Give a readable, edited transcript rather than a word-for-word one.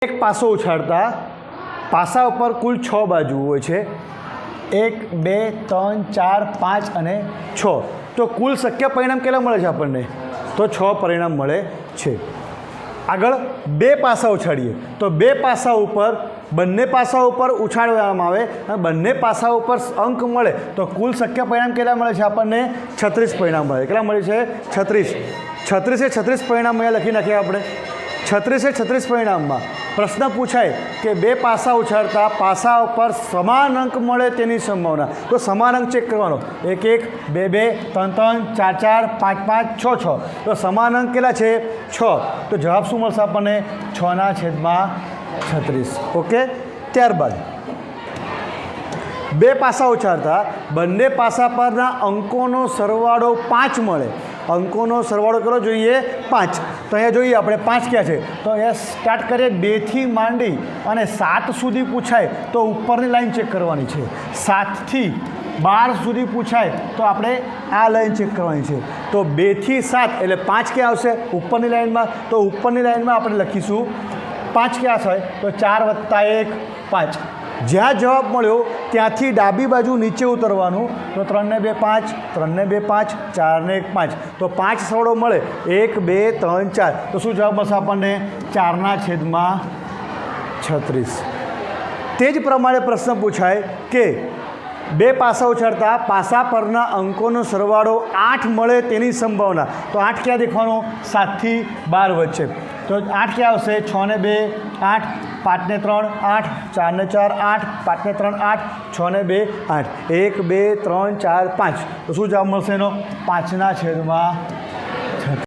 એક પાસો ઉછાળતા પાસા ઉપર કુલ 6 બાજુ હોય છે, 1 2 3 4 5 અને 6. તો કુલ શક્ય પરિણામ કેટલા મળે છે આપણને? તો 6 પરિણામ મળે છે. આગળ 2 પાસા ઉછાળીએ તો 2 પાસા ઉપર બંને પાસા ઉપર ઉછાળવામાં આવે અને બંને પાસા ઉપર અંક મળે તો કુલ શક્ય પરિણામ કેટલા મળે છે આપણને? 36 પરિણામ મળે. કેટલા મળે છે? 36. 36 પરિણામ અહીંયા લખી નાખીએ આપણે. 36 પરિણામમાં પ્રશ્ન પૂછાય કે 2 પાસા ઉછાળતા પાસા ઉપર સમાન અંક મળે તેની સંભાવના. તો સમાન અંક ચેક કરવાનો. 1 1 2 2 3 3 4 4 5 5 6 6. તો સમાન અંક કેટલા છે? 6. તો જવાબ શું મળશે આપણને? 6/36. ઓકે. ત્યારબાદ 2 પાસા ઉછાળતા બંને પાસા પરના અંકોનો સરવાળો 5 મળે. અંકોનો સરવાળો કરો જોઈએ 5. તો અહીંયા જોઈએ આપણે 5 ક્યાં છે? તો અહીંયા સ્ટાર્ટ કરીએ 2થી માંડી અને 7 સુધી પૂછાય તો ઉપરની લાઈન ચેક કરવાની છે. 7થી 12 સુધી પૂછાય તો આપણે આ લાઈન ચેક કરવાની છે. તો 2થી 7 એટલે 5 ક્યાં આવશે? ઉપરની લાઈનમાં. તો ઉપરની લાઈનમાં આપણે લખીશું 5 ક્યાં છે? તો 4 + 1 5. જ્યાં જવાબ મળ્યો ત્યાંથી ડાબી બાજુ નીચે ઉતરવાનું. તો 3 ને 2 5, 3 ને 2 5, 4 ને 1 5. તો 5 સરવાળો મળે 1 2 3 4. તો શું જવાબ મળશે આપણને? 4/36. તે જ પ્રમાણે પ્રશ્ન પૂછાય કે 2 પાસા ઉછાળતા પાસા પરના અંકોનો સરવાળો 8 મળે તેની સંભાવના. તો 8 ક્યાં દેખવાનો? 7થી 12 વચ્ચે. તો 8 ક્યાં આવશે? 6 ને 2 8, 5 ને 3 8, 4 ને 4 8, 5 ને 3 8, 6 ને 2 8. 1 2 3 4 5. તો શું જવાબ મળશે એનો? 5/36.